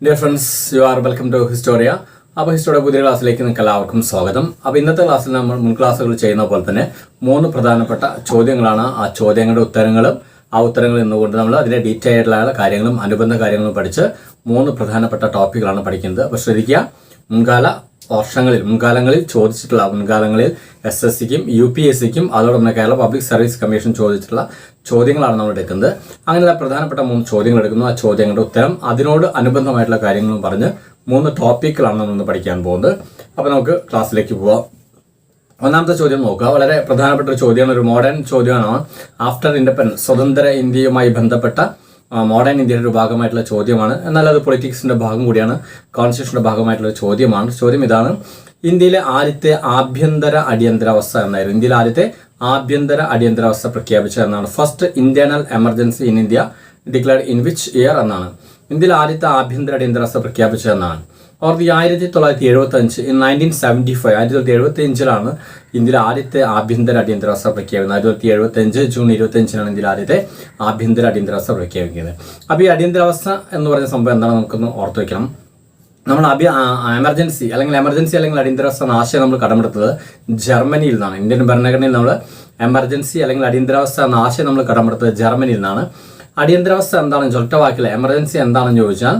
Dear friends, you are welcome to Historia. അപ്പോൾ Historia പുതിയ ക്ലാസ്സിലേക്ക് നിങ്ങൾക്ക് എല്ലാവർക്കും സ്വാഗതം. അപ്പോൾ ഇന്നത്തെ ക്ലാസ്സിൽ നമ്മൾ മുൻ ക്ലാസ്സുകൾ ചെയ്യുന്ന പോലെ തന്നെ 3 പ്രധാനപ്പെട്ട ചോദ്യങ്ങളാണ്. ആ ചോദ്യങ്ങളുടെ ഉത്തരങ്ങളും ആ ഉത്തരങ്ങൾ എന്നുകൊണ്ട് നമ്മൾ അതിൻ്റെ ഡീറ്റെയിൽ ആയിട്ടുള്ള കാര്യങ്ങളും അനുബന്ധ കാര്യങ്ങളും പഠിച്ച് 3 പ്രധാനപ്പെട്ട ടോപ്പിക്കുകളാണ് പഠിക്കുന്നത്. അപ്പോൾ ശ്രദ്ധിക്കുക, മുൻകാലങ്ങളിൽ ചോദിച്ചിട്ടുള്ള മുൻകാലങ്ങളിൽ SSCക്കും UPSCക്കും അതോടൊപ്പം കേരള പബ്ലിക് സർവീസ് കമ്മീഷൻ ചോദിച്ചിട്ടുള്ള ചോദ്യങ്ങളാണ് നമ്മൾ എടുക്കുന്നത്. അങ്ങനെയുള്ള പ്രധാനപ്പെട്ട 3 ചോദ്യങ്ങൾ എടുക്കുന്നു. ആ ചോദ്യങ്ങളുടെ ഉത്തരം അതിനോട് അനുബന്ധമായിട്ടുള്ള കാര്യങ്ങളും പറഞ്ഞ് 3 ടോപ്പിക്കുകളാണ് നമ്മൾ പഠിക്കാൻ പോകുന്നത്. അപ്പോൾ നമുക്ക് ക്ലാസ്സിലേക്ക് പോവാം. ഒന്നാമത്തെ ചോദ്യം നോക്കുക. വളരെ പ്രധാനപ്പെട്ട ഒരു ചോദ്യമാണ്, ഒരു മോഡേൺ ചോദ്യമാണ്. ആഫ്റ്റർ ഇൻഡിപെൻഡൻസ്, സ്വതന്ത്ര ഇന്ത്യയുമായി ബന്ധപ്പെട്ട മോഡേൺ ഇന്ത്യയുടെ ഒരു ഭാഗമായിട്ടുള്ള ചോദ്യമാണ്. എന്നാൽ അത് പൊളിറ്റിക്സിന്റെ ഭാഗം കൂടിയാണ്, കോൺസ്റ്റിറ്റ്യൂഷന്റെ ഭാഗമായിട്ടുള്ള ചോദ്യമാണ്. ചോദ്യം ഇതാണ്: ഇന്ത്യയിലെ ആദ്യത്തെ ആഭ്യന്തര അടിയന്തരാവസ്ഥ എന്നായിരുന്നു. ഇന്ത്യയിലെ ആദ്യത്തെ ആഭ്യന്തര അടിയന്തരാവസ്ഥ പ്രഖ്യാപിച്ചത് എന്നാണ്. First internal emergency in India declared in which year എന്നാണ്. ഇന്ത്യയിൽ ആദ്യത്തെ ആഭ്യന്തര അടിയന്തരാവസ്ഥ പ്രഖ്യാപിച്ചതെന്നാണ്. ഓർത്ത് 1975 ഇൻ 1975 1975 ഇന്ത്യയിലെ ആദ്യത്തെ ആഭ്യന്തര അടിയന്തരാവസ്ഥ പ്രഖ്യാപിക്കുന്നത്. 1975 ജൂൺ 25 ഇന്ത്യയിൽ ആദ്യത്തെ ആഭ്യന്തര അടിയന്തരാവസ്ഥ പ്രഖ്യാപിക്കുന്നത്. അപ്പോൾ ഈ അടിയന്തരാവസ്ഥ എന്ന് പറയുന്ന സംഭവം എന്താണ് നമുക്കൊന്ന് ഓർത്ത് വയ്ക്കണം. നമ്മൾ എമർജൻസി അല്ലെങ്കിൽ അടിയന്തരാവസ്ഥ എന്ന ആശയം നമ്മൾ കടമെടുത്തത് ജർമ്മനിയിൽ നിന്നാണ്. ഇന്ത്യൻ ഭരണഘടനയിൽ നമ്മൾ എമർജൻസി അല്ലെങ്കിൽ അടിയന്തരാവസ്ഥ എന്ന ആശയം നമ്മൾ കടമെടുത്തത് ജർമ്മനിയിൽ നിന്നാണ്. അടിയന്തരാവസ്ഥ എന്താണെന്ന് ഒറ്റ വാക്കിൽ എമർജൻസി എന്താണെന്ന് ചോദിച്ചാൽ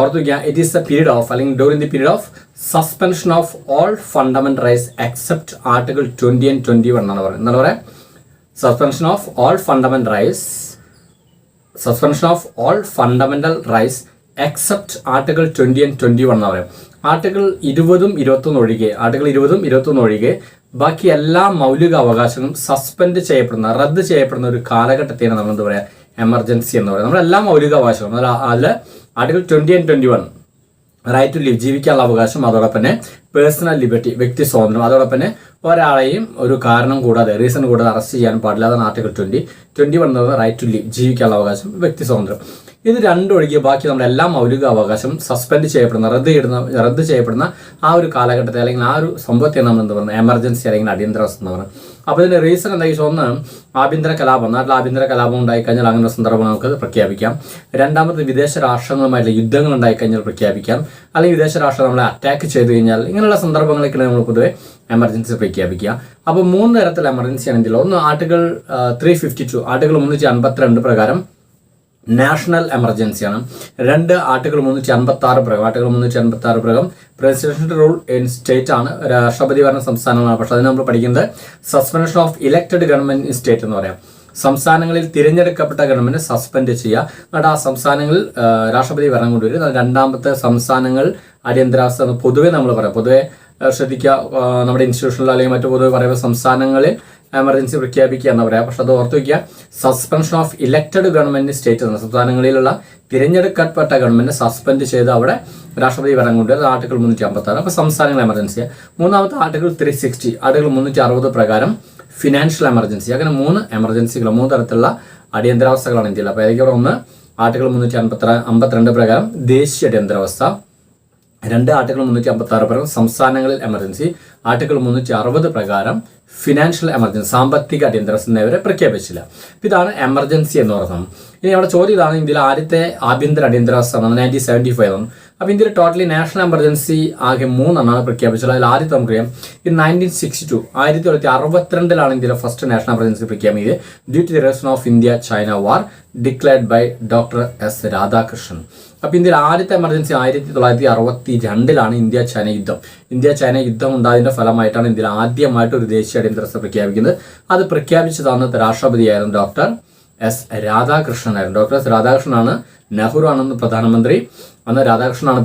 ഓർത്തു വയ്ക്കുക, it is the period of അല്ലെങ്കിൽ during the period of suspension of all fundamental rights except article 20 and 21 എന്നാണ് പറയുന്നത്. എന്താണ് പറയുക? Suspension of all fundamental rights except article 20 and 21 എന്ന് പറയും. ആർട്ടിക്കിൾ 20 21 ഒഴികെ ബാക്കി എല്ലാ മൗലിക അവകാശങ്ങളും സസ്പെൻഡ് ചെയ്യപ്പെടുന്ന, റദ്ദ് ചെയ്യപ്പെടുന്ന ഒരു കാലഘട്ടത്തെയാണ് നമ്മൾ എന്താ പറയുക, എമർജൻസി എന്ന് പറയുന്നത്. നമ്മളെല്ലാ മൗലിക അവകാശങ്ങളും അതിൽ article 20 and 21 right to live, ജീവിക്കാനുള്ള അവകാശം, അതോടൊപ്പം തന്നെ പേഴ്സണൽ ലിബർട്ടി, വ്യക്തി സ്വാതന്ത്ര്യം, അതോടൊപ്പം തന്നെ ഒരാളെയും ഒരു കാരണം കൂടാതെ, റീസൺ കൂടാതെ അറസ്റ്റ് ചെയ്യാൻ പാടില്ല. അതാണ് ആർട്ടിക്കിൾ 21 എന്ന് പറയുന്നത് റൈറ്റ് ടു ലിവ്, ജീവിക്കാനുള്ള അവകാശം, വ്യക്തി സ്വാതന്ത്ര്യം. ഇത് രണ്ടൊഴികെ ബാക്കി നമ്മുടെ എല്ലാ മൗലിക അവകാശം സസ്പെൻഡ് ചെയ്യപ്പെടുന്ന, റദ്ദ് ചെയ്യപ്പെടുന്ന ആ ഒരു കാലഘട്ടത്തെ അല്ലെങ്കിൽ ആ ഒരു സംഭവത്തെ നമ്മൾ എന്താ പറയുന്നത്, എമർജൻസി അല്ലെങ്കിൽ അടിയന്തരാവസ്ഥ എന്ന് പറയുന്നത്. അപ്പോൾ ഇതിന്റെ റീസൺ എന്താ വെച്ചാൽ, ഒന്ന് ആഭ്യന്തര കലാപം, നാട്ടിൽ ആഭ്യന്തര കലാപം ഉണ്ടായിക്കഴിഞ്ഞാൽ അങ്ങനെ സന്ദർഭം നമുക്ക് പ്രഖ്യാപിക്കാം. രണ്ടാമത് വിദേശ രാഷ്ട്രങ്ങളുമായിട്ടുള്ള യുദ്ധങ്ങൾ ഉണ്ടായിക്കഴിഞ്ഞാൽ പ്രഖ്യാപിക്കാം. അല്ലെങ്കിൽ വിദേശ രാഷ്ട്രം നമ്മളെ അറ്റാക്ക് ചെയ്ത് കഴിഞ്ഞാൽ ഇങ്ങനെയുള്ള സന്ദർഭങ്ങളൊക്കെ നമ്മൾ പൊതുവെ എമർജൻസി പ്രഖ്യാപിക്കുക. അപ്പോൾ 3 തരത്തിൽ എമർജൻസിയാണ് ഇന്ത്യയിൽ. ഒന്ന് ആർട്ടിക്കിൾ 352, ആർട്ടിക്കിൾ 352 പ്രകാരം നാഷണൽ എമർജൻസിയാണ്. 2 ആർട്ടിക്കിൾ 356 പ്രകാരം പ്രസിഡൻഷ്യൽ റൂൾ ഇൻ സ്റ്റേറ്റ് ആണ്, രാഷ്ട്രപതി ഭരണ സംസ്ഥാനങ്ങളാണ്. പക്ഷെ അത് നമ്മൾ പഠിക്കുന്നത് suspension of elected government in state എന്ന് പറയാം. സംസ്ഥാനങ്ങളിൽ തിരഞ്ഞെടുക്കപ്പെട്ട ഗവൺമെന്റ് സസ്പെൻഡ് ചെയ്യുക, എന്നിട്ട് ആ സംസ്ഥാനങ്ങളിൽ രാഷ്ട്രപതി ഭരണം കൊണ്ടുവരും. രണ്ടാമത്തെ സംസ്ഥാനങ്ങൾ അടിയന്തരാവസ്ഥ എന്ന് പൊതുവെ നമ്മൾ പറയാം. പൊതുവെ ശ്രദ്ധിക്കുക, നമ്മുടെ ഇൻസ്റ്റിറ്റ്യൂഷനിൽ അല്ലെങ്കിൽ മറ്റു പൊതുവെ പറയുമ്പോൾ സംസ്ഥാനങ്ങളിൽ എമർജൻസി പ്രഖ്യാപിക്കുക എന്ന് പറയാം. പക്ഷെ അത് ഓർത്ത് വയ്ക്കുക, suspension of elected government state എന്ന സംസ്ഥാനങ്ങളിലുള്ള തിരഞ്ഞെടുക്കപ്പെട്ട ഗവൺമെന്റ് സസ്പെൻഡ് ചെയ്ത് അവിടെ രാഷ്ട്രപതി ഭരണം കൊണ്ടുവരും. ആർട്ടിക്കിൾ 356. അപ്പോൾ സംസ്ഥാനങ്ങൾ എമർജൻസി. മൂന്നാമത്തെ ആർട്ടിക്കിൾ 360, ആർട്ടിക്കിൾ 360 പ്രകാരം ഫിനാൻഷ്യൽ എമർജൻസി. അങ്ങനെ 3 എമർജൻസികൾ, 3 തരത്തിലുള്ള അടിയന്തരാവസ്ഥകളാണ് ഇന്ത്യയിൽ. അപ്പോൾ ഏതൊക്കെ? ഒന്ന് ആർട്ടിക്കിൾ 352 പ്രകാരം ദേശീയ അടിയന്തരാവസ്ഥ. 2 ആർട്ടിക്കിൾ 356 പ്രകാരം സംസ്ഥാനങ്ങളിൽ എമർജൻസി. ആർട്ടിക്കിൾ 360 പ്രകാരം ഫിനാൻഷ്യൽ എമർജൻസി, സാമ്പത്തിക അടിയന്തരാവസ്ഥ എന്നിവരെ പ്രഖ്യാപിച്ചില്ല. ഇതാണ് എമർജൻസി എന്ന് പറയുന്നത്. ഇനി അവിടെ ചോദ്യം ഇതാണ്, ഇന്ത്യയിലെ ആദ്യത്തെ ആഭ്യന്തര അടിയന്തരാവസ്ഥ 1975 ആണ്. അപ്പോൾ ഇന്ത്യയിൽ ടോട്ടലി നാഷണൽ എമർജൻസി ആകെ 3 പ്രഖ്യാപിച്ചത്. അതിൽ ആദ്യത്തെ നമുക്കറിയാം, ഇൻ 1962 1962 ഇന്ത്യയിലെ ഫസ്റ്റ് നാഷണൽ എമർജൻസി പ്രഖ്യാപിച്ചത് due to the reason of India China war declared by doctor S Radhakrishnan. അപ്പോൾ ഇന്ത്യയിൽ ആദ്യത്തെ എമർജൻസി 1962 ഇന്ത്യ ചൈന യുദ്ധം ഉണ്ടായതിന്റെ ഫലമായിട്ടാണ് ഇന്ത്യയിൽ ആദ്യമായിട്ട് ഒരു ദേശീയ അടിയന്തരാവസ്ഥ പ്രഖ്യാപിക്കുന്നത്. അത് പ്രഖ്യാപിച്ചത് അന്നത്തെ രാഷ്ട്രപതിയായിരുന്നു ഡോക്ടർ എസ് രാധാകൃഷ്ണനായിരുന്നു. ഡോക്ടർ എസ് രാധാകൃഷ്ണനാണ്. നെഹ്റു ആണെന്ന് പ്രധാനമന്ത്രി, അന്ന് രാധാകൃഷ്ണനാണ്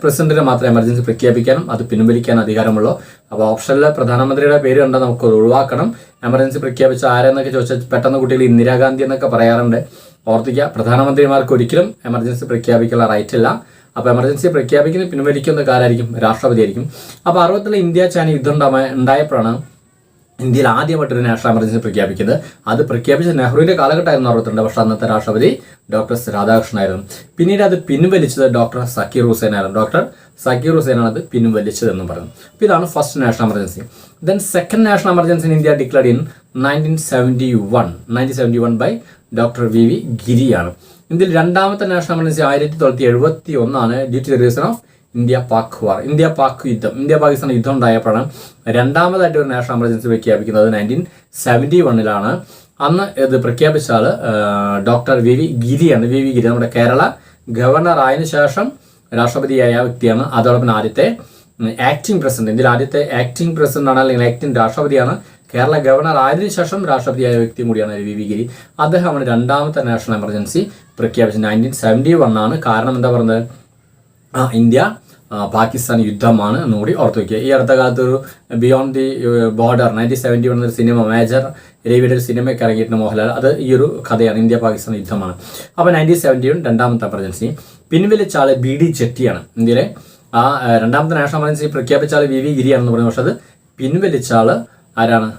പ്രസിഡന്റിന് മാത്രം എമർജൻസി പ്രഖ്യാപിക്കാനും അത് പിൻവലിക്കാനും അധികാരമുള്ളൂ. അപ്പോൾ ഓപ്ഷനിൽ പ്രധാനമന്ത്രിയുടെ പേര് കണ്ടാൽ നമുക്ക് ഒഴിവാക്കണം. എമർജൻസി പ്രഖ്യാപിച്ച ആരെന്നൊക്കെ ചോദിച്ചാൽ പെട്ടെന്ന് കുട്ടികൾ ഇന്ദിരാഗാന്ധി എന്നൊക്കെ പറയാറുണ്ട്. ഓർത്തിക്കുക, പ്രധാനമന്ത്രിമാർക്ക് ഒരിക്കലും എമർജൻസി പ്രഖ്യാപിക്കാനുള്ള റൈറ്റ് ഇല്ല. അപ്പോൾ എമർജൻസി പ്രഖ്യാപിക്കുന്ന പിൻവലിക്കുന്ന ആരായിരിക്കും? രാഷ്ട്രപതി ആയിരിക്കും. അപ്പോൾ 60 ഇന്ത്യ ചൈന യുദ്ധം ഉണ്ടായപ്പോഴാണ് ഇന്ത്യയിൽ ആദ്യമായിട്ടൊരു നാഷണൽ എമർജൻസി പ്രഖ്യാപിക്കുന്നത്. അത് പ്രഖ്യാപിച്ച നെഹ്റുവിന്റെ കാലഘട്ടമായിരുന്നു 62. പക്ഷെ അന്നത്തെ രാഷ്ട്രപതി ഡോക്ടർ രാധാകൃഷ്ണനായിരുന്നു. പിന്നീട് അത് പിൻവലിച്ചത് ഡോക്ടർ സക്കീർ ഹുസൈനാണ്. അത് പിൻവലിച്ചതെന്നും പറയുന്നു. അപ്പോൾ ഇതാണ് first national emergency. Then second national emergency in India declared in 1971 by doctor V V ഗിരിയാണ്. ഇന്ത്യയിൽ രണ്ടാമത്തെ national emergency 1971 due to the reason of India Pak war. India Pakistan യുദ്ധം ഉണ്ടായപ്പോഴാണ് രണ്ടാമതായിട്ട് ഒരു നാഷണൽ എമർജൻസി പ്രഖ്യാപിക്കുന്നത്. 1971 അന്ന് ഇത് പ്രഖ്യാപിച്ച ആൾ ഡോക്ടർ വി വി ഗിരിയാണ്. വി വി ഗിരി നമ്മുടെ കേരള ഗവർണർ ആയതിനു ശേഷം രാഷ്ട്രപതിയായ വ്യക്തിയാണ്. അതോടൊപ്പം ആദ്യത്തെ ആക്ടിംഗ് പ്രസിഡന്റ്, ഇന്ത്യയിൽ ആദ്യത്തെ ആക്ടിംഗ് പ്രസിഡന്റ് ആണ്, അല്ലെങ്കിൽ ആക്ടിംഗ് രാഷ്ട്രപതിയാണ്. കേരള ഗവർണർ ആയതിനു ശേഷം രാഷ്ട്രപതിയായ വ്യക്തിയും കൂടിയാണ് വി വി ഗിരി. അദ്ദേഹമാണ് രണ്ടാമത്തെ നാഷണൽ എമർജൻസി പ്രഖ്യാപിച്ചത്. 1971 കാരണം എന്താ പറയുന്നത്, ഇന്ത്യ പാകിസ്ഥാൻ യുദ്ധമാണ് എന്നുകൂടി ഓർത്തു വയ്ക്കുക. ഈ അടുത്ത കാലത്ത് ഒരു ബിയോണ്ട് ദി ബോർഡർ 1971 ഒരു സിനിമ, മേജർ രവിയുടെ ഒരു സിനിമയ്ക്ക് ഇറങ്ങിയിട്ടുണ്ട് മോഹൻലാൽ. അത് ഈ ഒരു കഥയാണ്, ഇന്ത്യ പാകിസ്ഥാൻ യുദ്ധമാണ്. അപ്പോൾ 1971 രണ്ടാമത്തെ എമർജൻസി. പിൻവലിച്ച ആൾ ബി ഡി ജെട്ടിയാണ്. ഇന്ത്യയിലെ ആ രണ്ടാമത്തെ നാഷണൽ എമർജൻസി പ്രഖ്യാപിച്ച ആൾ വി വി ഗിരിയാണെന്ന് പറയുന്നത്. പക്ഷെ അത് പിൻവലിച്ച ആൾ ആരാണ്?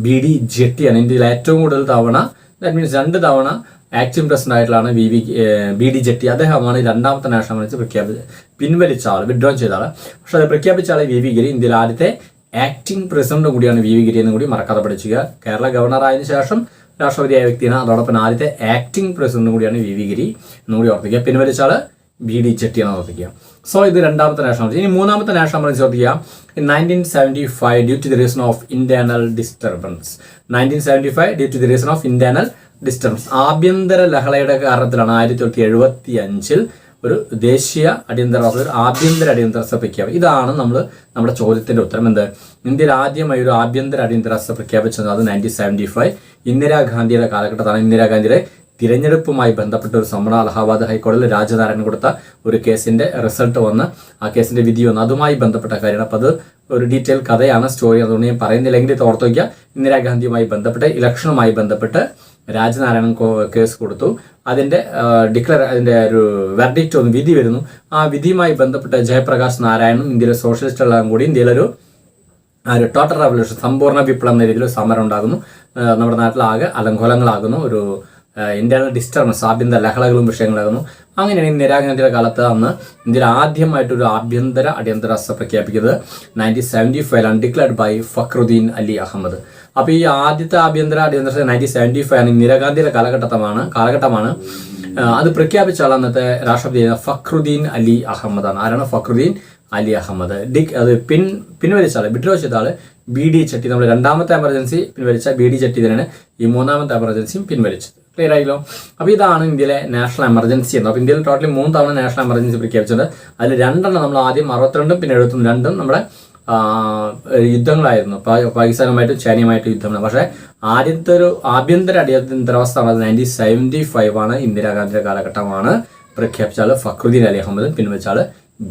ബി ഡി ജെട്ടിയാണ്. ഇന്ത്യയിൽ ഏറ്റവും കൂടുതൽ തവണ, ദാറ്റ് മീൻസ് 2 തവണ ആക്ടിംഗ് പ്രസിഡന്റ് ആയിട്ടുള്ളതാണ് ബി ഡി ജെട്ടി. അദ്ദേഹമാണ് രണ്ടാമത്തെ നാഷണൽ എമർജൻസി പിൻവലിച്ച ആൾ, വിഡ്രോ ചെയ്ത ആൾ. പക്ഷെ അത് പ്രഖ്യാപിച്ച ആൾ വി വി ഗിരി. ഇന്ത്യയിൽ ആദ്യത്തെ ആക്ടിംഗ് പ്രസിഡന്റ് കൂടിയാണ് വി വി ഗിരി എന്ന് കൂടി മറക്കാതെ പഠിക്കുക. കേരള ഗവർണർ ആയതിനു ശേഷം രാഷ്ട്രപതിയായ വ്യക്തിയാണ്. അതോടൊപ്പം ആദ്യത്തെ ആക്ടിംഗ് പ്രസിഡന്റ് കൂടിയാണ് വി വി ഗിരി എന്നുകൂടി ഓർത്തിക്കുക. പിൻവലിച്ച ആൾ ബി ഡി ജെട്ടിയാണെന്ന് ഓർത്തിക്കുക. സോ ഇത് രണ്ടാമത്തെ നാഷണൽ എമർജൻസി. ഇനി മൂന്നാമത്തെ നാഷണൽ എമർജൻസി ഓർത്തിക്കുക. 1975 due to the reason of internal disturbance. 1975 due to the reason of internal disturbance, ആഭ്യന്തര ലഹളയുടെ കാരണത്തിലാണ് 1975 ഒരു ദേശീയ ആഭ്യന്തര അടിയന്തരാവസ്ഥ പ്രഖ്യാപിക്കും. ഇതാണ് നമ്മുടെ ചോദ്യത്തിന്റെ ഉത്തരം. എന്ത്? ഇന്ത്യയിൽ ആദ്യമായി ഒരു ആഭ്യന്തര അടിയന്തരാവസ്ഥ പ്രഖ്യാപിച്ചത് അത് 1975 ഇന്ദിരാഗാന്ധിയുടെ കാലഘട്ടത്താണ്. ഇന്ദിരാഗാന്ധിയുടെ തിരഞ്ഞെടുപ്പുമായി ബന്ധപ്പെട്ട ഒരു സമരം അലഹാബാദ് ഹൈക്കോടതിയിൽ രാജനാരായണൻ കൊടുത്ത ഒരു കേസിന്റെ റിസൾട്ട് വന്ന്, ആ കേസിന്റെ വിധി വന്ന്, അതുമായി ബന്ധപ്പെട്ട കാര്യമാണ്. അപ്പോൾ അത് ഒരു ഡീറ്റെയിൽ കഥയാണ്, സ്റ്റോറി. അതുകൊണ്ട് ഞാൻ പറയുന്നില്ലെങ്കിൽ ഇത് ഓർത്ത് വയ്ക്കുക. ഇന്ദിരാഗാന്ധിയുമായി ബന്ധപ്പെട്ട്, ഇലക്ഷനുമായി ബന്ധപ്പെട്ട് രാജനാരായണൻ കേസ് കൊടുത്തു. അതിന്റെ ഒരു വെർഡിക്റ്റ് ഒന്ന്, വിധി വരുന്നു. ആ വിധിയുമായി ബന്ധപ്പെട്ട് ജയപ്രകാശ് നാരായണനും ഇന്ത്യയിലെ സോഷ്യലിസ്റ്റുകളെല്ലാം കൂടി ഇന്ത്യയിലൊരു ടോട്ടൽ റവല്യൂഷൻ, സമ്പൂർണ്ണ വിപ്ലവം എന്ന രീതിയിൽ സമരം ഉണ്ടാകുന്നു. നമ്മുടെ നാട്ടിലാകെ അലങ്കോലങ്ങളാകുന്നു. ഒരു ഇന്ത്യയിലെ ഡിസ്റ്റർബൻസ്, ആഭ്യന്തര ലഹളകളും വിഷയങ്ങളാകുന്നു. അങ്ങനെയാണ് ഇന്ദിരാഗാന്ധിയുടെ കാലത്ത് അന്ന് ഇന്ത്യയിൽ ആദ്യമായിട്ടൊരു ആഭ്യന്തര അടിയന്തരാവസ്ഥ പ്രഖ്യാപിക്കുന്നത് 1975 ഡിക്ലെയർഡ് ബൈ ഫക്രുദ്ദീൻ അലി അഹമ്മദ്. അപ്പോൾ ഈ ആദ്യത്തെ ആഭ്യന്തര അടിയന്തരാവസ്ഥ 1975 ഇന്ദിരാഗാന്ധിയുടെ കാലഘട്ടമാണ്. അത് പ്രഖ്യാപിച്ച ആൾ അന്നത്തെ രാഷ്ട്രപതി ഫക്രുദ്ദീൻ അലി അഹമ്മദ് ആണ്. ആരാണ്? ഫക്രുദ്ദീൻ അലി അഹമ്മദ്. അത് പിൻവലിച്ച ആൾ, വിഡ്രോ ചെയ്ത ആൾ ബി ഡി ജെട്ടി. നമ്മൾ രണ്ടാമത്തെ എമർജൻസി പിൻവലിച്ച ബി ഡി ജെട്ടി തന്നെയാണ് ഈ മൂന്നാമത്തെ എമർജൻസിയും പിൻവലിച്ചത്. ക്ലിയർ ആയില്ലോ? അപ്പോൾ ഇതാണ് ഇന്ത്യയിലെ നാഷണൽ എമർജൻസി എന്ന്. അപ്പോൾ ഇന്ത്യയിൽ ടോട്ടലി 3 തവണ നാഷണൽ എമർജൻസി പ്രഖ്യാപിച്ചത്. അതിൽ 2 നമ്മൾ ആദ്യം 62 പിന്നെ 72 നമ്മുടെ യുദ്ധങ്ങളായിരുന്നു. പാകിസ്ഥാനുമായിട്ടും ചൈനയുമായിട്ടും യുദ്ധമാണ്. പക്ഷേ ആദ്യത്തെ ഒരു ആഭ്യന്തര അടിയന്തരാവസ്ഥ 1975 ഇന്ദിരാഗാന്ധിയുടെ കാലഘട്ടമാണ് പ്രഖ്യാപിച്ചാൽ ഫക്രുദ്ദീൻ അലി അഹമ്മദും പിൻവലിച്ചാൽ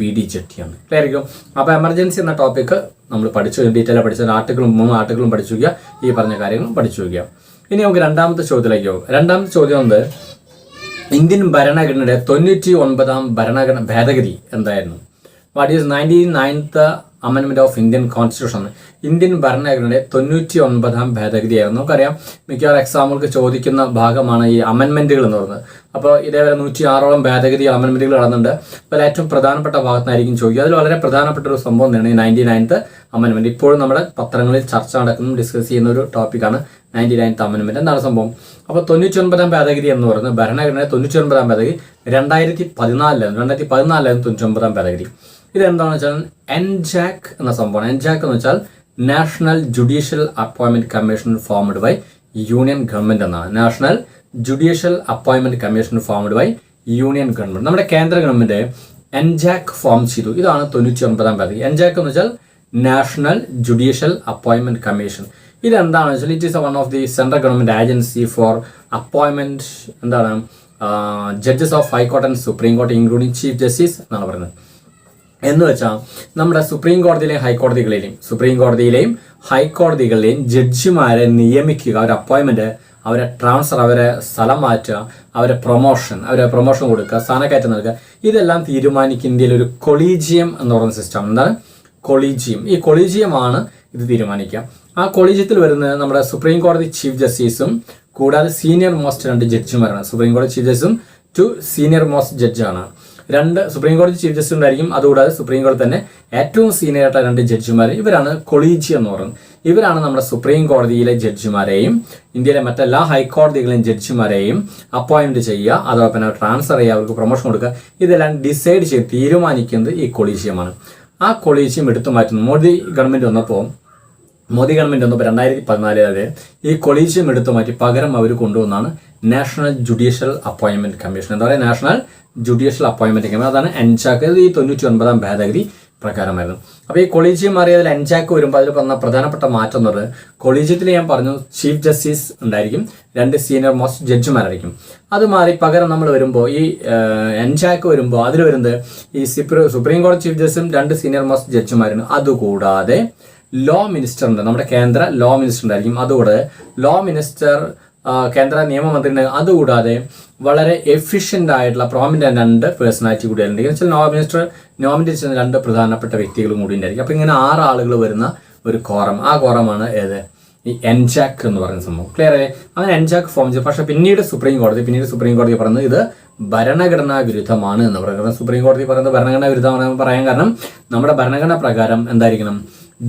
ബി ഡി ജെട്ടിയാണ്. ക്ലിയർ ആയിരിക്കും? അപ്പോൾ എമർജൻസി എന്ന ടോപ്പിക്ക് നമ്മൾ ഡീറ്റെയിൽ പഠിച്ച 3 ആർട്ടിക്കിളും പഠിച്ചു വയ്ക്കുക. ഈ പറഞ്ഞ കാര്യങ്ങളും പഠിച്ചു വയ്ക്കുക. ഇനി നമുക്ക് രണ്ടാമത്തെ ചോദ്യത്തിലേക്ക് പോകും. രണ്ടാമത്തെ ചോദ്യം ഉണ്ട്, ഇന്ത്യൻ ഭരണഘടനയുടെ 99ാം ഭരണഘടന ഭേദഗതി എന്തായിരുന്നു? വാട്ട് ഈസ് 99th അമെൻമെന്റ് ഓഫ് ഇന്ത്യൻ കോൺസ്റ്റിറ്റ്യൂഷൻ? ഇന്ത്യൻ ഭരണഘടനയുടെ 99ാം ഭേദഗതിയായിരുന്നു. നമുക്കറിയാം, മിക്കവാറും എക്സാമുകൾക്ക് ചോദിക്കുന്ന ഭാഗമാണ് ഈ അമെൻമെന്റുകൾ എന്ന് പറയുന്നത്. അപ്പോൾ ഇതേവരെ 106ഓളം ഭേദഗതി അമെൻമെന്റുകൾ നടന്നുണ്ട്. അപ്പോൾ ഏറ്റവും പ്രധാനപ്പെട്ട ഭാഗത്തായിരിക്കും ചോദിക്കുക. അതിൽ വളരെ പ്രധാനപ്പെട്ട ഒരു സംഭവം തന്നെയാണ് ഈ 99th അമെൻമെന്റ്. ഇപ്പോഴും നമ്മുടെ പത്രങ്ങളിൽ ചർച്ച നടക്കുന്നു, ഡിസ്കസ് ചെയ്യുന്ന ഒരു ടോപ്പിക്കാണ് 99th അമെൻമെന്റ്. എന്താണ് സംഭവം? അപ്പോൾ 99ാം ഭേദഗതി എന്ന് പറയുന്നത് ഭരണഘടനയുടെ 99ാം ഭേദഗതി 2014 99ാം ഭേദഗതി. ഇതെന്താണെന്ന് വെച്ചാൽ എൻജാക് എന്ന സംഭവമാണ്. എൻജാക് എന്ന് വെച്ചാൽ നാഷണൽ ജുഡീഷ്യൽ അപ്പോയിൻമെന്റ് commission formed by union government എന്നാണ്. നാഷണൽ ജുഡീഷ്യൽ അപ്പോയിൻമെന്റ് commission formed by union government. നമ്മുടെ കേന്ദ്ര ഗവൺമെന്റ് എൻജാക് ഫോം ചെയ്തു. ഇതാണ് 99ാം ഭേദഗതി. എൻജാക് എന്ന് വെച്ചാൽ നാഷണൽ ജുഡീഷ്യൽ അപ്പോയിൻമെന്റ് കമ്മീഷൻ. ഇതെന്താണെന്ന് വെച്ചാൽ it is one of the central government agency for അപ്പോയിൻമെന്റ് judges of high court and supreme court including chief justice എന്നാണ് പറയുന്നത്. എന്ന് വെച്ചാൽ നമ്മുടെ സുപ്രീം കോടതിയിലെയും ഹൈക്കോടതികളിലെയും ജഡ്ജിമാരെ നിയമിക്കുക, അവരെ അപ്പോയിൻമെന്റ്, അവരെ ട്രാൻസ്ഫർ, അവരെ സ്ഥലം മാറ്റുക, അവരെ പ്രൊമോഷൻ കൊടുക്കുക, സ്ഥാനക്കയറ്റം നൽകുക, ഇതെല്ലാം തീരുമാനിക്കുന്ന ഇന്ത്യയിൽ ഒരു കൊളീജിയം എന്ന് പറയുന്ന സിസ്റ്റം. എന്താണ് കൊളീജിയം? ഈ കൊളീജിയമാണ് ഇത് തീരുമാനിക്കുക. ആ കൊളീജിയത്തിൽ വരുന്നത് നമ്മുടെ സുപ്രീം കോടതി ചീഫ് ജസ്റ്റിസും കൂടാതെ സീനിയർ മോസ്റ്റ് 2 ജഡ്ജിമാരാണ്. സുപ്രീം കോടതി ചീഫ് ജസ്റ്റിസും 2 സീനിയർ മോസ്റ്റ് ജഡ്ജാണ്. 2 സുപ്രീം കോടതി ചീഫ് ജസ്റ്റിസ് ഉണ്ടായിരിക്കും. അതുകൂടാതെ സുപ്രീം കോടതി തന്നെ ഏറ്റവും സീനിയർ ആയിട്ടുള്ള 2 ജഡ്ജിമാർ. ഇവരാണ് കൊളീജിയം എന്ന് പറയുന്നത്. ഇവരാണ് നമ്മുടെ സുപ്രീം കോടതിയിലെ ജഡ്ജിമാരെയും ഇന്ത്യയിലെ മറ്റെല്ലാ ഹൈക്കോടതികളിലെയും ജഡ്ജിമാരെയും അപ്പോയിൻമെന്റ് ചെയ്യുക, അതോടൊപ്പം തന്നെ ട്രാൻസ്ഫർ ചെയ്യുക, അവർക്ക് പ്രൊമോഷൻ കൊടുക്കുക, ഇതെല്ലാം ഡിസൈഡ് ചെയ്ത് തീരുമാനിക്കുന്നത് ഈ കൊളീജിയമാണ്. ആ കൊളീജിയം എടുത്തു മാറ്റുന്നു. മോദി ഗവൺമെന്റ് വന്നപ്പോൾ 2014 ഈ കൊളീജിയം എടുത്തു മാറ്റി പകരം അവർ കൊണ്ടുവന്നാണ് നാഷണൽ ജുഡീഷ്യൽ അപ്പോയിൻമെന്റ് കമ്മീഷൻ. എന്താ പറയുക, നാഷണൽ ജുഡീഷ്യൽ അപ്പോയിൻമെന്റ് കമ്മീഷൻ. അതാണ് എൻചാക്ക്. ഈ 99 ഭേദഗതി പ്രകാരമായിരുന്നു. അപ്പോൾ ഈ കൊളീജിയം മാറിയതിൽ എൻചാക്ക് വരുമ്പോൾ അതിൽ പറഞ്ഞ പ്രധാനപ്പെട്ട മാറ്റം എന്ന് പറയുന്നത്, കൊളീജിയത്തിൽ ഞാൻ പറഞ്ഞു ചീഫ് ജസ്റ്റിസ് ഉണ്ടായിരിക്കും, 2 സീനിയർ മോസ്റ്റ് ജഡ്ജിമാരായിരിക്കും. അത് മാറി പകരം നമ്മൾ വരുമ്പോൾ ഈ എൻചാക്ക് വരുമ്പോൾ അതിൽ വരുന്നത് ഈ സുപ്രീം കോടതി ചീഫ് ജസ്റ്റിസും 2 സീനിയർ മോസ്റ്റ് ജഡ്ജിമാരും. അതുകൂടാതെ ലോ മിനിസ്റ്റർ ഉണ്ട്, നമ്മുടെ കേന്ദ്ര ലോ മിനിസ്റ്റർ ഉണ്ടായിരിക്കും. അതുകൂടാതെ ലോ മിനിസ്റ്റർ കേന്ദ്ര നിയമമന്ത്രി ഉണ്ട്. അതുകൂടാതെ വളരെ എഫിഷ്യൻ്റ് ആയിട്ടുള്ള പ്രോമിനൻ്റ് 2 പേഴ്സണാലിറ്റി കൂടി ഉണ്ടായിരിക്കും. ലോ മിനിസ്റ്റർ നോമിനേറ്റ് ചെയ്യുന്ന 2 പ്രധാനപ്പെട്ട വ്യക്തികളും കൂടി ഉണ്ടായിരിക്കും. അപ്പോൾ ഇങ്ങനെ 6 ആളുകൾ വരുന്ന ഒരു കോറം. ആ കോറമാണ് ഏത്, ഈ എൻചാക്ക് എന്ന് പറയുന്ന സംഭവം. ക്ലിയർ ആയി? അങ്ങനെ എൻചാക്ക് ഫോം ചെയ്തു. പക്ഷേ പിന്നീട് സുപ്രീം കോടതി പറയുന്നത് ഇത് ഭരണഘടനാ വിരുദ്ധമാണ് എന്ന് പറയുന്നത്. സുപ്രീം കോടതി പറയുന്നത് ഭരണഘടനാ വിരുദ്ധമാണെന്ന് പറയാൻ കാരണം നമ്മുടെ ഭരണഘടന പ്രകാരം എന്തായിരിക്കണം,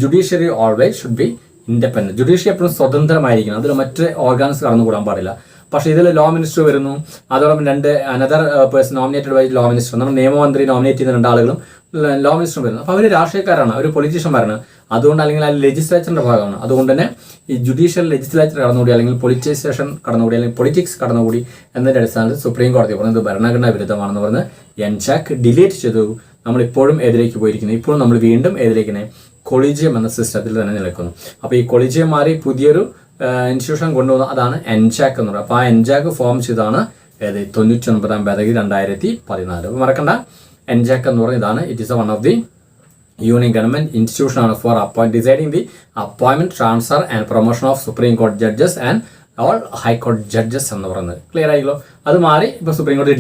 judiciary always should be independent. Judiciary എപ്പോഴും സ്വതന്ത്രമായിരിക്കണം, അതിൽ മറ്റ് ഓർഗാൻസ് കടന്നുകൂടാൻ പാടില്ല. പക്ഷേ ഇതിൽ ലോ മിനിസ്റ്റർ വരുന്നു, അതോടൊപ്പം 2 another person nominated by law minister, നമ്മുടെ നിയമമന്ത്രി നോമിനേറ്റ് ചെയ്യുന്ന 2 ആളുകളും ലോ മിനിസ്റ്റർ വരുന്നു. അപ്പോൾ അവർ രാഷ്ട്രീയക്കാരാണ്, അവർ പൊളിറ്റീഷ്യന്മാരാണ്. അതുകൊണ്ട് അല്ലെങ്കിൽ ആ ലെജിസ്ലേച്ചറിന്റെ ഭാഗമാണ്. അതുകൊണ്ട് തന്നെ ഈ ജുഡീഷ്യൽ ലെജിസ്ലേച്ചർ കടന്നുകൂടി, അല്ലെങ്കിൽ പൊളിറ്റൈസേഷൻ കടന്നുകൂടി, അല്ലെങ്കിൽ പൊളിറ്റിക്സ് കടന്നുകൂടി എന്നതിന്റെ അടിസ്ഥാനത്തിൽ സുപ്രീം കോടതി പറയുന്നത് ഭരണഘടനാ വിരുദ്ധമാണെന്ന് പറഞ്ഞ് എൻചാക്ക് ഡിലീറ്റ് ചെയ്തു. നമ്മളിപ്പോഴും ഏതിലേക്ക് പോയിരിക്കുന്നത്, ഇപ്പോഴും നമ്മൾ വീണ്ടും ഏതിലേക്കിനെ കൊളീജിയം എന്ന സിസ്റ്റത്തിൽ തന്നെ നിൽക്കുന്നു. അപ്പോൾ ഈ കൊളീജിയം മാറി പുതിയൊരു ഇൻസ്റ്റിറ്റ്യൂഷൻ കൊണ്ടുവന്നു, അതാണ് എൻചാക്ക് എന്ന് പറയുന്നത്. അപ്പോൾ ആ എൻചാക്ക് ഫോം ചെയ്താണ് 99 ഭേദഗതി 2014. അപ്പോൾ മറക്കണ്ട, എൻചാക്ക് എന്ന് പറയുന്നത് ഇതാണ്. It is one of the union government institution ആണ് ഫോർ ഡിസൈഡിങ് ദി അപ്പോയിൻമെന്റ്, transfer and promotion of supreme കോടതി ജഡ്ജസ് ആൻഡ് ഓൾ ഹൈക്കോടതി ജഡ്ജസ് എന്ന് പറയുന്നത്. ക്ലിയർ ആയില്ലോ? അത് മാറി ഇപ്പോൾ സുപ്രീം കോടതി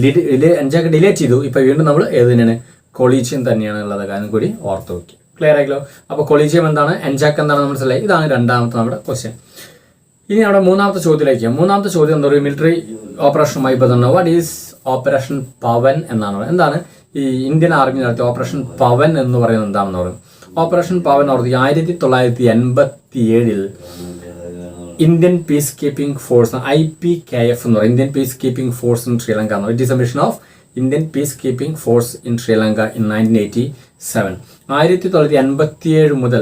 എൻചാക്ക് ഡിലീറ്റ് ചെയ്തു. ഇപ്പോൾ വീണ്ടും നമ്മൾ ഏത് തന്നെയാണ്, കൊളീജിയം തന്നെയാണ് ഉള്ളത്. കാര്യം കൂടി ഓർത്ത് വയ്ക്കുക. ക്ലിയർ ആയില്ലോ? അപ്പോൾ കൊളീജിയം എന്താണ്, എൻചാക്ക് എന്താണ് മനസ്സിലായി. ഇതാണ് രണ്ടാമത്തെ നമ്മുടെ ക്വസ്റ്റ്യൻ. ഇനി നമ്മുടെ മൂന്നാമത്തെ ചോദ്യത്തിലേക്ക്. മൂന്നാമത്തെ ചോദ്യം എന്താ പറയുക, മിലിറ്ററി ഓപ്പറേഷനുമായി ബന്ധപ്പെട്ട വാട്ട് ഈസ് ഓപ്പറേഷൻ പവൻ എന്നാണ്. എന്താണ് ഈ ഇന്ത്യൻ ആർമി നടത്തിയ ഓപ്പറേഷൻ പവൻ എന്ന് പറയുന്നത് എന്താണെന്ന് പറയും. ഓപ്പറേഷൻ പവൻ നടത്തി 1987 Indian peace keeping force, IPKF എന്ന് പറയും, Indian peace keeping force in Sri Lanka എന്ന് പറയും. It is A mission of Indian peace keeping force in Sri Lanka in 1987. 1987 മുതൽ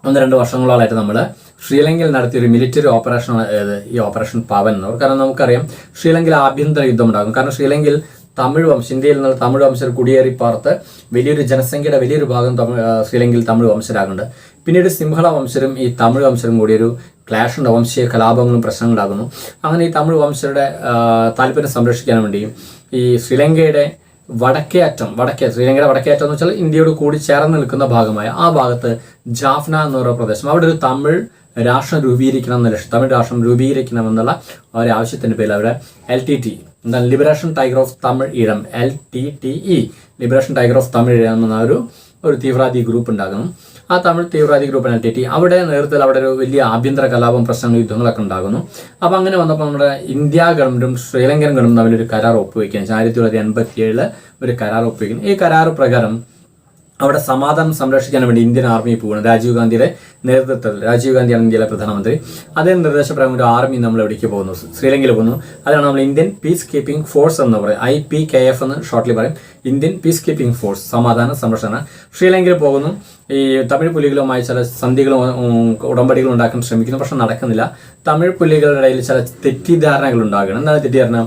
1-2 വർഷങ്ങളോളായിട്ട് നമ്മൾ ശ്രീലങ്കയിൽ നടത്തിയൊരു മിലിറ്ററി ഓപ്പറേഷനാണ് ഏത്, ഈ ഓപ്പറേഷൻ പവൻ എന്ന് പറയും. കാരണം നമുക്കറിയാം ശ്രീലങ്കയിൽ ആഭ്യന്തര യുദ്ധം ഉണ്ടാകും. കാരണം ശ്രീലങ്കയിൽ ഇന്ത്യയിൽ നിന്നുള്ള തമിഴ് വംശർ കുടിയേറി പാർത്ത് വലിയൊരു ജനസംഖ്യയുടെ വലിയൊരു ഭാഗം ശ്രീലങ്കയിൽ തമിഴ് വംശരാകുന്നുണ്ട്. പിന്നീട് സിംഹള വംശരും ഈ തമിഴ് വംശരും കൂടി ഒരു ക്ലാഷ് ഉണ്ട്, വംശീയ കലാപങ്ങളും പ്രശ്നങ്ങളുണ്ടാകുന്നു. അങ്ങനെ ഈ തമിഴ് വംശരുടെ താല്പര്യം സംരക്ഷിക്കാൻ വേണ്ടി ഈ ശ്രീലങ്കയുടെ ശ്രീലങ്കയുടെ വടക്കേ അറ്റം എന്ന് വെച്ചാൽ ഇന്ത്യയോട് കൂടി ചേർന്ന് നിൽക്കുന്ന ഭാഗമായ ആ ഭാഗത്ത് ജാഫ്ന എന്ന് പറയുന്ന പ്രദേശം, അവിടെ ഒരു തമിഴ് രാഷ്ട്രം രൂപീകരിക്കണം എന്ന ലക്ഷ്യം, തമിഴ് രാഷ്ട്രം രൂപീകരിക്കണം എന്നുള്ള ഒരു ആവശ്യത്തിന്റെ പേരിൽ അവിടെ LTT, എന്താണ്, liberation tiger of Tamil Eelam, LTTE, liberation tiger of Tamil Eelam എന്ന ഒരു തീവ്രവാദി ഗ്രൂപ്പ് ഉണ്ടാകുന്നു. ആ തമിഴ് തീവ്രവാദി ഗ്രൂപ്പ് LTT അവിടെ നേതൃത്വത്തിൽ അവിടെ ഒരു വലിയ ആഭ്യന്തര കലാപം, പ്രശ്നങ്ങൾ, യുദ്ധങ്ങളൊക്കെ ഉണ്ടാകുന്നു. അപ്പോൾ അങ്ങനെ വന്നപ്പോൾ നമ്മുടെ ഇന്ത്യ ഗവൺമെന്റും ശ്രീലങ്കൻ ഗവൺമെന്റും തമ്മിലൊരു കരാർ ഒപ്പുവയ്ക്കുകയാണ്. 1987 ഒരു കരാർ ഒപ്പുവയ്ക്കുന്നു. ഈ കരാർ പ്രകാരം അവിടെ സമാധാനം സംരക്ഷിക്കാൻ വേണ്ടി ഇന്ത്യൻ ആർമി പോവുകയാണ്. രാജീവ് ഗാന്ധിയുടെ നേതൃത്വത്തിൽ, രാജീവ് ഗാന്ധിയാണ് ഇന്ത്യയിലെ പ്രധാനമന്ത്രി. അതേ നിർദ്ദേശപ്രകാരം ഒരു ആർമി നമ്മൾ എവിടേക്ക് പോകുന്നു, ശ്രീലങ്കയിൽ പോകുന്നു. അതാണ് നമ്മൾ ഇന്ത്യൻ പീസ് കീപ്പിംഗ് ഫോഴ്സ് എന്ന് പറയും, IPKF എന്ന് ഷോർട്ട്ലി പറയും. ഇന്ത്യൻ പീസ് കീപ്പിംഗ് ഫോഴ്സ്, സമാധാന സംരക്ഷണ. ശ്രീലങ്കയിൽ പോകുന്നു. ഈ തമിഴ് പുലികളുമായി ചില സന്ധികളും ഉടമ്പടികളും ഉണ്ടാക്കാൻ ശ്രമിക്കുന്നു, പക്ഷെ നടക്കുന്നില്ല. തമിഴ് പുലികളുടെ ഇടയിൽ ചില തെറ്റിദ്ധാരണകൾ ഉണ്ടാകുകയാണ്. എന്താണ് തെറ്റിദ്ധാരണ?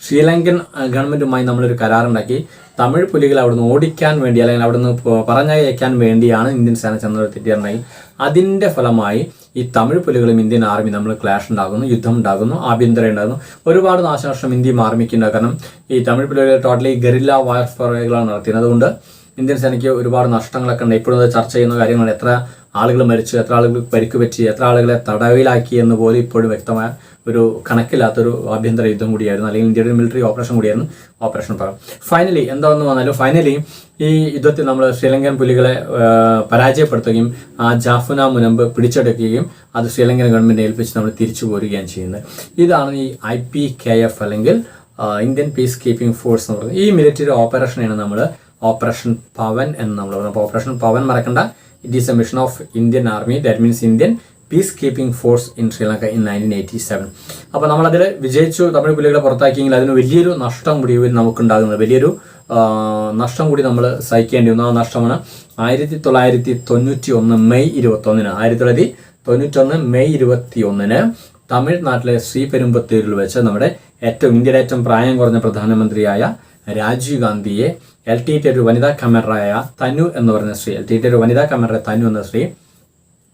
ശ്രീലങ്കൻ ഗവൺമെന്റുമായി നമ്മളൊരു കരാറുണ്ടാക്കി തമിഴ് പുലികളെ അവിടുന്ന് ഓടിക്കാൻ വേണ്ടി, അല്ലെങ്കിൽ അവിടുന്ന് പറഞ്ഞയക്കാൻ വേണ്ടിയാണ് ഇന്ത്യൻ സേന ചെന്നൊരു തെറ്റിദ്ധാരണയായി. അതിൻ്റെ ഫലമായി ഈ തമിഴ് പുലികളും ഇന്ത്യൻ ആർമി നമ്മൾ ക്ലാഷ് ഉണ്ടാകുന്നു, യുദ്ധം ഉണ്ടാകുന്നു, ആഭ്യന്തരം ഉണ്ടാകുന്നു. ഒരുപാട് നാശനഷ്ടം ഇന്ത്യൻ ആർമിക്ക് ഉണ്ടാകും. കാരണം ഈ തമിഴ് പുലികൾ ടോട്ടലി ഗറില്ല വാർഫെയറുകളാണ് നടത്തിയത്. അതുകൊണ്ട് ഇന്ത്യൻ സേനയ്ക്ക് ഒരുപാട് നഷ്ടങ്ങളൊക്കെ ഉണ്ട്. ഇപ്പോഴും അത് ചർച്ച ചെയ്യുന്ന കാര്യങ്ങളാണ്. എത്ര ആളുകൾ മരിച്ചു, എത്ര ആളുകൾ പരിക്ക് പറ്റി, എത്ര ആളുകളെ തടവിലാക്കി എന്ന് പോലും ഇപ്പോഴും വ്യക്തമായ ഒരു കണക്കില്ലാത്തൊരു ആഭ്യന്തര യുദ്ധം കൂടിയായിരുന്നു, അല്ലെങ്കിൽ ഇന്ത്യയുടെ മിലിറ്ററി ഓപ്പറേഷൻ കൂടിയായിരുന്നു ഓപ്പറേഷൻ പവൻ. ഫൈനലി എന്താണെന്ന് വന്നാലും ഈ യുദ്ധത്തിൽ നമ്മൾ ശ്രീലങ്കൻ പുലികളെ പരാജയപ്പെടുത്തുകയും ആ ജാഫ്ന മുനമ്പ് പിടിച്ചെടുക്കുകയും അത് ശ്രീലങ്കൻ ഗവൺമെൻറ് ഏൽപ്പിച്ച് നമ്മൾ തിരിച്ചു പോരുകയാണ് ചെയ്യുന്നത്. ഇതാണ് ഈ IPKF അല്ലെങ്കിൽ ഇന്ത്യൻ പീസ് കീപ്പിംഗ് ഫോഴ്സ് എന്ന് പറയുന്നത്. ഈ മിലിറ്ററി ഓപ്പറേഷനാണ് നമ്മൾ ഓപ്പറേഷൻ പവൻ എന്ന് നമ്മൾ പറയുന്നത്. അപ്പോൾ ഓപ്പറേഷൻ പവൻ മറക്കണ്ട, it is A mission of Indian army, that means Indian peace keeping force in Sri Lanka in 1987. അപ്പോൾ നമ്മളതിൽ വിജയിച്ചു, തമിഴ് പുലികളെ പുറത്താക്കിയെങ്കിൽ അതിന് വലിയൊരു നഷ്ടം കൂടി നമുക്കുണ്ടാകുന്നത്, വലിയൊരു നഷ്ടം കൂടി നമ്മൾ സഹിക്കേണ്ടി വന്നു. ആ നഷ്ടമാണ് 1991 മെയ് 21, 1991 മെയ് 21 തമിഴ്നാട്ടിലെ ശ്രീപെരുമ്പത്തൂരിൽ വെച്ച് നമ്മുടെ ഇന്ത്യയുടെ ഏറ്റവും പ്രായം കുറഞ്ഞ പ്രധാനമന്ത്രിയായ രാജീവ് ഗാന്ധിയെ LTT ഒരു വനിതാ കമാൻഡറായ തനു എന്ന് പറഞ്ഞ സ്ത്രീ, LTT ഒരു വനിതാ കമാൻഡറായ തനു എന്ന സ്ത്രീ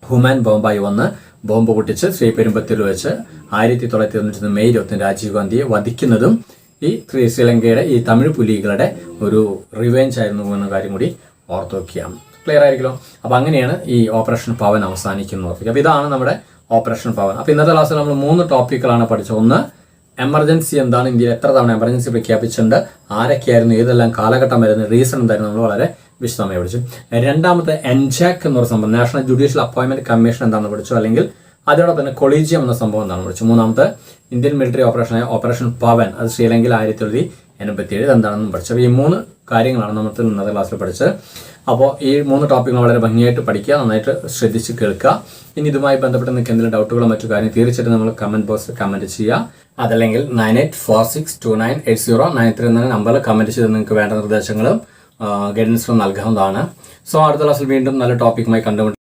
ഹ്യൂമാൻ ബോംബായി വന്ന് ബോംബ് പൊട്ടിച്ച് ശ്രീപെരുമ്പത്തൂരിൽ വെച്ച് 1991 മെയ് 20 രാജീവ് ഗാന്ധിയെ വധിക്കുന്നതും ഈ ശ്രീലങ്കയുടെ ഈ തമിഴ് പുലികളുടെ ഒരു റിവെഞ്ച് ആയിരുന്നു എന്ന കാര്യം കൂടി ഓർത്ത് വയ്ക്കുകയാണ്. ക്ലിയർ ആയിരിക്കുമല്ലോ. അപ്പോൾ അങ്ങനെയാണ് ഈ ഓപ്പറേഷൻ പവൻ അവസാനിക്കുന്നത് ഓർക്കുക. അപ്പോൾ ഇതാണ് നമ്മുടെ ഓപ്പറേഷൻ പവൻ. അപ്പോൾ ഇന്നത്തെ ക്ലാസ്സിൽ നമ്മൾ 3 ടോപ്പിക്കുകളാണ് പഠിച്ചത്. ഒന്ന്, എമർജൻസി എന്താണ്, ഇന്ത്യയിൽ എത്ര തവണ എമർജൻസി പ്രഖ്യാപിച്ചിട്ടുണ്ട്, ആരൊക്കെയായിരുന്നു, ഏതെല്ലാം കാലഘട്ടം വരുന്നത്, റീസൺ എന്തായിരുന്നു, നമ്മൾ വളരെ വിശദമായി പഠിച്ചു. രണ്ടാമത്തെ എൻജാക് എന്ന് പറയുന്ന സംഭവം, നാഷണൽ ജുഡീഷ്യൽ അപ്പോയിൻമെന്റ് കമ്മീഷൻ എന്താണെന്ന് പഠിച്ചു, അല്ലെങ്കിൽ അതോടൊപ്പം തന്നെ കൊളീജിയം എന്ന സംഭവം എന്താണെന്ന് പഠിച്ചു. മൂന്നാമത്തെ ഇന്ത്യൻ മിലിറ്ററി ഓപ്പറേഷനായ ഓപ്പറേഷൻ പവൻ, അത് ശ്രീലങ്കയിൽ 1987 എന്താണെന്നും പഠിച്ചു. അപ്പോൾ ഈ 3 കാര്യങ്ങളാണ് നമ്മൾ ഇന്നത്തെ ക്ലാസ്സിൽ പഠിച്ചത്. അപ്പോൾ ഈ 3 ടോപ്പിക്കുകൾ വളരെ ഭംഗിയായിട്ട് പഠിക്കുക, നന്നായിട്ട് ശ്രദ്ധിച്ച് കേൾക്കുക. ഇനി ഇതുമായി ബന്ധപ്പെട്ട് നിങ്ങൾക്ക് എന്തെങ്കിലും ഡൗട്ടുകളോ മറ്റു കാര്യം തീർച്ചയായിട്ടും നമ്മൾ കമന്റ് ബോക്സിൽ കമന്റ് ചെയ്യുക. അതല്ലെങ്കിൽ 9846298093 എന്ന നമ്പറിൽ കമന്റ് ചെയ്ത് നിങ്ങൾക്ക് വേണ്ട നിർദ്ദേശങ്ങളും ഗൈഡൻസും നൽകാവുന്നതാണ്. സോ അടുത്ത ക്ലാസ്സിൽ വീണ്ടും നല്ല ടോപ്പിക്കുമായി കണ്ടുമുട്ടാം.